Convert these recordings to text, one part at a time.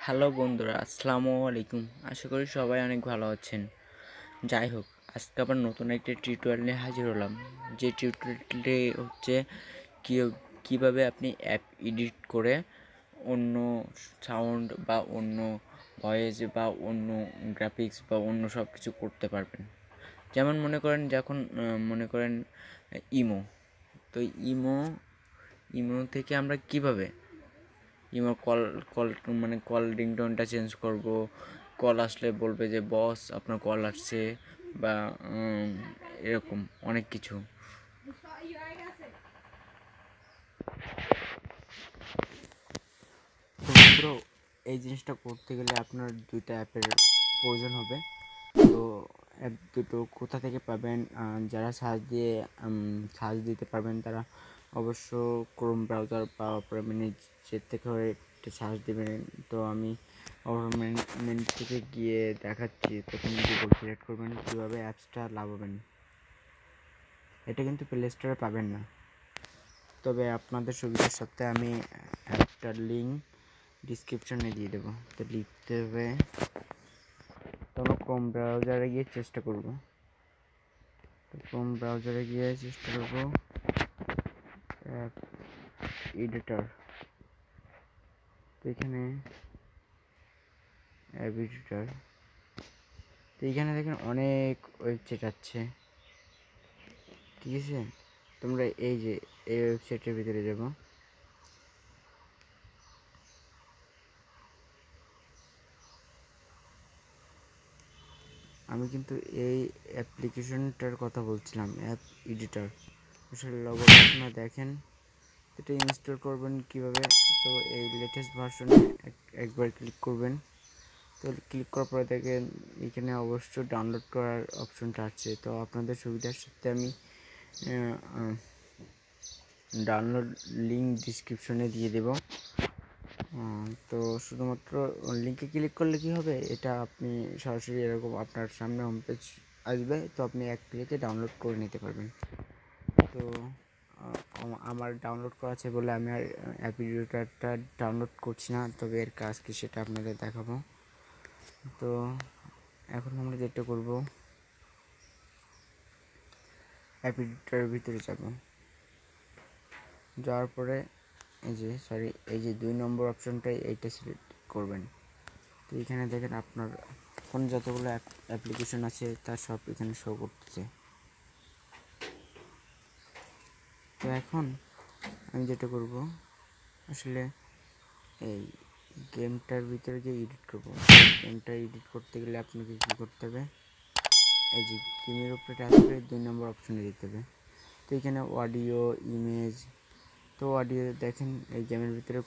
Hello বন্ধুরা, আসসালামু আলাইকুম। আশা করি সবাই অনেক ভালো আছেন। যাই হোক, আজকে আবার নতুন একটি টিউটোরিয়াল নিয়ে হাজির হলাম। যে টিউটোরিয়ালটি হচ্ছে কীভাবে আপনি অ্যাপ এডিট করে অন্য সাউন্ড বা অন্য ভয়েস বা অন্য গ্রাফিক্স বা অন্য সব কিছু করতে পারবেন। যেমন মনে করেন ইমো। তো ইমো থেকে আমরা কীভাবে ইমো কল কল রিংটোনটা চেঞ্জ করব। কল আসলে বলবে যে বস আপনার কল আসছে, বা এরকম অনেক কিছু। তো বন্ধুরা, এই জিনিসটা করতে গেলে আপনার দুইটা অ্যাপের প্রয়োজন হবে। তো অ্যাপ দুটো কোথা থেকে পাবেন? যারা সার্চ দিতে পারবেন তারা অবশ্য ক্রোম ব্রাউজার বা অপেরা মিনির থেকে সার্চ দেবেন। তো আমি অপেরা মিনি থেকে গিয়ে দেখাচ্ছি। প্রথমে গুগল সিলেক্ট করবেন, কীভাবে অ্যাপসটা লাগাবেন। এটা কিন্তু প্লে স্টোরে পাবেন না, তবে আপনাদের সুবিধার সাথে আমি অ্যাপটার লিঙ্ক ডিসক্রিপশনে দিয়ে দেবো। তো লিখতে হবে, তখন ক্রোম ব্রাউজারে গিয়ে চেষ্টা করব। App editor. তো এখানে অ্যাপ এডিটর, তো এখানে দেখেন অনেক ওয়েবসাইট আছে, ঠিক আছে? তোমরা এই ওয়েবসাইটের ভিতরে যাব। আমি কিন্তু এই অ্যাপ্লিকেশনটার কথা বলছিলাম, অ্যাপ এডিটর। আসলে লগোটা আপনারা দেখেন। এটা ইনস্টল করবেন কিভাবে? তো এই লেটেস্ট ভার্সনে একবার ক্লিক করবেন। তো ক্লিক করার পরে দেখেন এখানে অবশ্য ডাউনলোড করার অপশনটা আছে। তো আপনাদের সুবিধার সাথে আমি ডাউনলোড লিঙ্ক ডিসক্রিপশনে দিয়ে দেব। তো শুধুমাত্র লিঙ্কে ক্লিক করলে কি হবে, এটা আপনি সরাসরি এরকম আপনার সামনে হোম পেজ আসবে। তো আপনি এক ক্লিকে ডাউনলোড করে নিতে পারবেন। তো আমার ডাউনলোড করা আছে বলে আমি আর অ্যাপ এডিটরটা ডাউনলোড করছি না, তবে এর কাজ কি সেটা আপনাদের দেখাবো। তো এখন আমরা যেটা করব, অ্যাপ এডিটরের ভিতরে যাওয়ার পরে এই যে 2 নম্বর অপশনটাই এইটা সিলেক্ট করবেন। তো এখানে দেখেন আপনার কোন যতগুলো অ্যাপ্লিকেশন আছে তার সব এখানে শো করতেছে। তো এখন আমি যেটা করব, আসলে এই গেমটার ভিতরে যে এডিট করব, গেমটা এডিট করতে গেলে আপনাকে কী করতে হবে, এই যে গেমের উপরে টাচ করে 2 নম্বর অপশনে দিতে হবে। তো এখানে অডিও, ইমেজ। তো অডিও দেখেন এই গেমের ভিতরে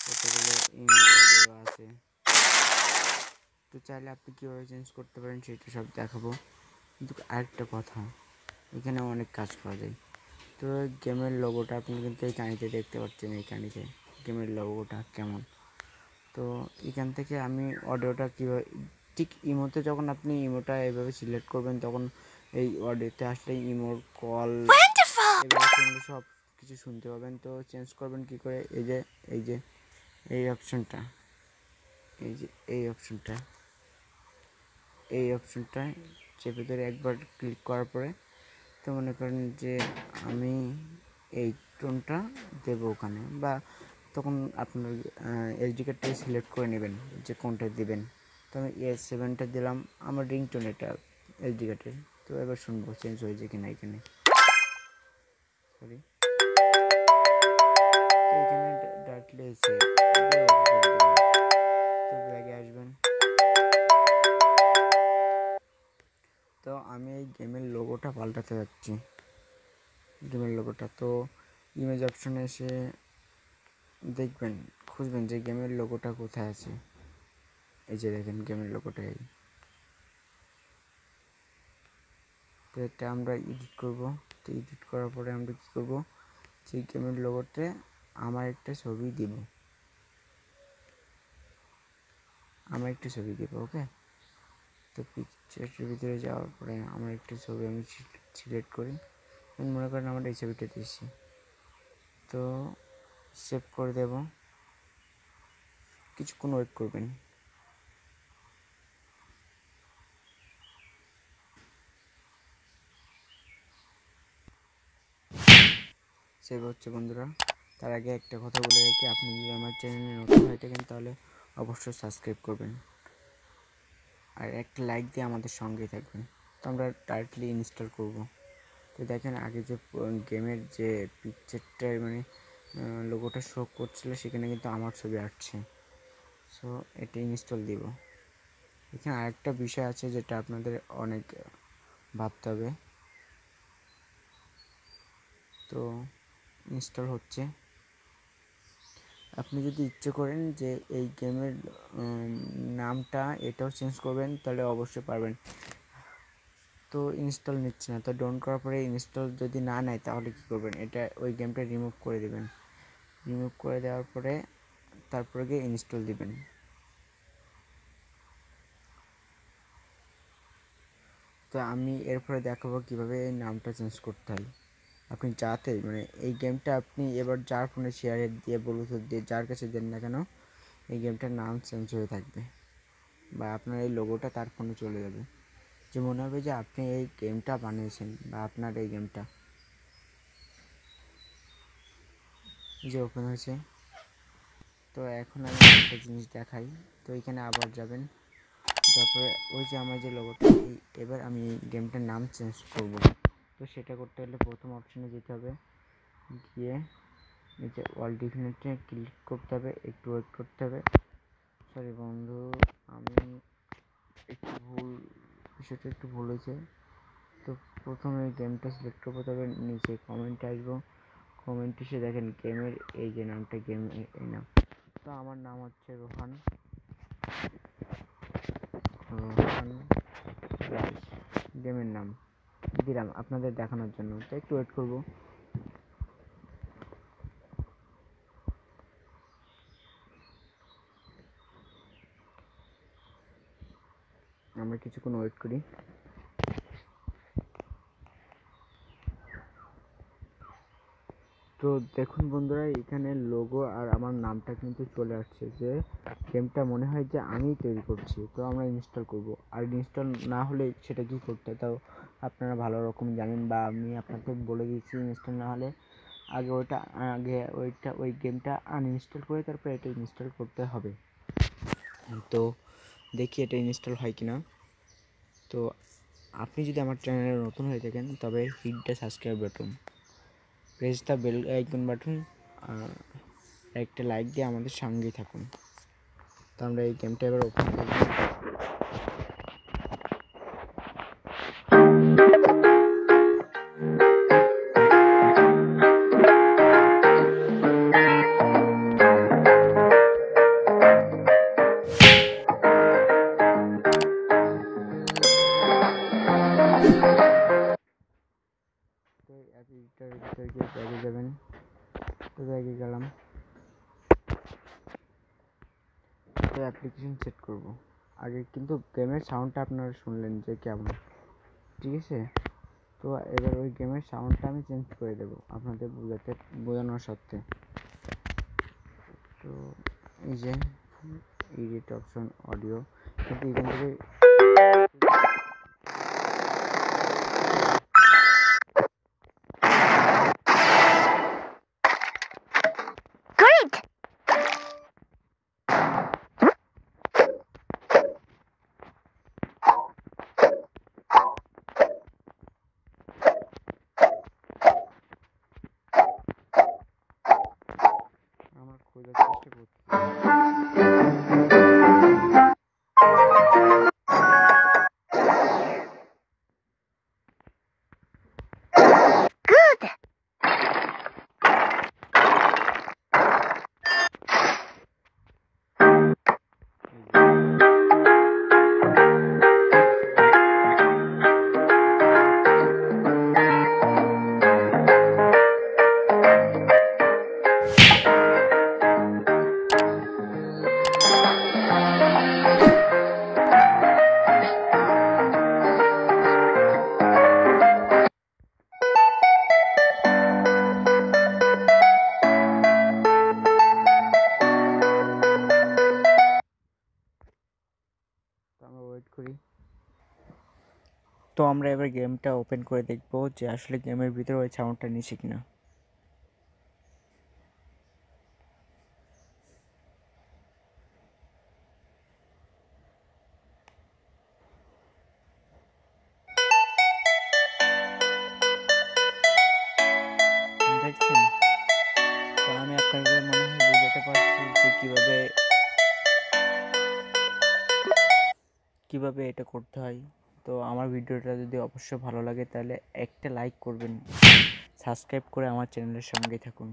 কতগুলো ইমেজ, অডিও আছে। তো চাইলে আপনি কীভাবে চেঞ্জ করতে পারেন সেটা সব দেখাবো। কিন্তু আরেকটা কথা, এখানে অনেক কাজ করা যায়। তো গেমের লোগোটা আপনি কিন্তু এই কানিতে দেখতে পাচ্ছেন, এই কানিতে গেমের লোগোটা কেমন। তো এখান থেকে আমি অডিওটা কীভাবে, ঠিক ইমোতে যখন আপনি ইমোটা এভাবে সিলেক্ট করবেন, তখন এই অডিওতে আসলে ইমোর কল এভাবে শুনলে সব কিছু শুনতে পাবেন। তো চেঞ্জ করবেন কী করে, এই অপশনটা, এই অপশনটায় চেপে ধরে একবার ক্লিক করার পরে, তো মনে করেন যে আমি এই টোনটা দেবো ওখানে, বা তখন আপনার এসডি কার্ডটাই সিলেক্ট করে নেবেন যে কোনটা দিবেন। তো আমি S7টা দিলাম, আমার রিংটোন এটা এসডি কার্ডের। তো এবার শুনবো চেঞ্জ হয়েছে কিনা এখানে। সরি, তো এখানে ডাইরেক্টলি এসে তো ব্যাগে আসবেন। তো আমি এই গেমের লোগোটা পাল্টাতে যাচ্ছি, গেমের লোগোটা। তো ইমেজ অপশনে এসে দেখবেন, খুঁজবেন যে গেমের লোগোটা কোথায় আছে। এই যে দেখেন গেমের লোগোটা এই। তো এটা আমরা এডিট করব। তো এডিট করার পরে আমরা কী করব, সেই গেমের লোগোতে আমার একটা ছবি দিব, ওকে। তো পিকচারের ভিতরে যাওয়ার পরে আমার একটা ছবি আমি সিলেক্ট করি। মনে করেন আমার এই ছবিটা দিয়েছি, তো সেভ করে দেব। কিছুক্ষণ ওয়েট করবেন। সেভ হচ্ছে বন্ধুরা। তার আগে একটা কথা বলে রাখি, আপনি যদি আমার চ্যানেলে নতুন হয়ে থাকেন তাহলে অবশ্যই সাবস্ক্রাইব করবেন আর একটা লাইক দিয়ে আমাদের সঙ্গেই থাকবেন। তো আমরা ডাইরেক্টলি ইনস্টল করব। তো দেখেন আগে যে গেমের যে পিকচারটা মানে লোগোটা শো করছিল সেখানে কিন্তু আমার ছবি আসছে। সো এটা ইনস্টল দিব। এখানে আরেকটা বিষয় আছে যেটা আপনাদের অনেক ভাবতে হবে। তো ইনস্টল হচ্ছে। আপনি যদি ইচ্ছে করেন যে এই গেমের নামটা এটাও চেঞ্জ করবেন তাহলে অবশ্যই পারবেন। তো ইনস্টল নিচ্ছে না, তো ডাউন করার পরে ইনস্টল যদি না নেয় তাহলে কী করবেন, এটা ওই গেমটা রিমুভ করে দেবেন। রিমুভ করে দেওয়ার পরে তারপরে গিয়ে ইনস্টল দিবেন। তো আমি এরপরে দেখাবো কীভাবে এই নামটা চেঞ্জ করতে হয়। আপনি যাতে মানে এই গেমটা আপনি এবার যার ফোনে শেয়ারে দিয়ে ব্লুটুথ দিয়ে যার কাছে দেন না কেন এই গেমটার নাম চেঞ্জ হয়ে থাকবে বা আপনার এই লোগোটা তার ফোনে চলে যাবে, যে মনে হবে যে আপনি এই গেমটা বানিয়েছেন বা আপনার এই গেমটা। যে ওপেন হয়েছে। তো এখন আমি একটা জিনিস দেখাই। তো এখানে আবার যাবেন, তারপরে ওই যে আমার যে লোগোটা এবার আমি গেমটার নাম চেঞ্জ করব। তো সেটা করতে হলে প্রথম অপশানে যেতে হবে, গিয়ে নিচে অল ডিফিনেটে ক্লিক করতে হবে, একটু ওয়েট করতে হবে। সরি বন্ধু, আমি একটু বিষয়টা একটু ভুল হয়েছে। তো প্রথমে গেমটা সিলেক্ট করবো, তবে নিচে কমেন্টে আসবো। কমেন্ট এসে দেখেন গেমের এই যে নামটা, গেম এই নাম। তো আমার নাম হচ্ছে রোহান গেমের নাম দিলাম আপনাদের দেখানোর জন্য। তো একটু ওয়েট করবো। আমরা কিছুক্ষণ ওয়েট করি। তো দেখুন বন্ধুরা, এখানে লোগো আর আমার নামটা কিন্তু চলে আসছে, যে গেমটা মনে হয় যে আমিই তৈরি করছি। তো আমরা ইনস্টল করব, আর ইনস্টল না হলে সেটা কি করতে হয় তাও আপনারা ভালো রকম জানেন, বা আমি আপনাকে বলে দিয়েছি। ইনস্টল না হলে ওই গেমটা আনইনস্টল করে তারপর এটা ইনস্টল করতে হবে। তো দেখি এটা ইনস্টল হয় কিনা। তো আপনি যদি আমার চ্যানেলে নতুন হয়ে থাকেন তবে hit the subscribe button, press the bell icon button, একটা লাইক দিয়ে আমাদের সঙ্গেই থাকুন। তো আমরা এই গেমটা এবার ওপেন করব। তো এডিটরের ভিতরে গিয়ে ব্যাগে যাবেন। তো ব্যাগে গেলাম। তো অ্যাপ্লিকেশন সেট করব। আগে কিন্তু গেমের সাউন্ডটা আপনারা শুনলেন যে কেমন, ঠিক আছে। তো এবার ওই গেমের সাউন্ডটা আমি চেঞ্জ করে দেবো আপনাদের বোঝানোর সাথে। তো এই যে এডিট অপশন অডিও, কিন্তু এখান থেকে আমার খোঁজার চেষ্টা করছি। করি। তো আমরা এবার গেমটা ওপেন করে দেখব যে আসলে গেমের ভিতরে ওই সাউন্ডটা নিচ্ছে কিনা। দেখছেন? তো আমি আপনাদের মনে হয় বোঝাতে পারছি যে কিভাবে এটা করতে হয়। তো আমার ভিডিওটা যদি অবশ্যই ভালো লাগে তাহলে একটা লাইক করবেন, সাবস্ক্রাইব করে আমার চ্যানেলের সঙ্গেই থাকুন।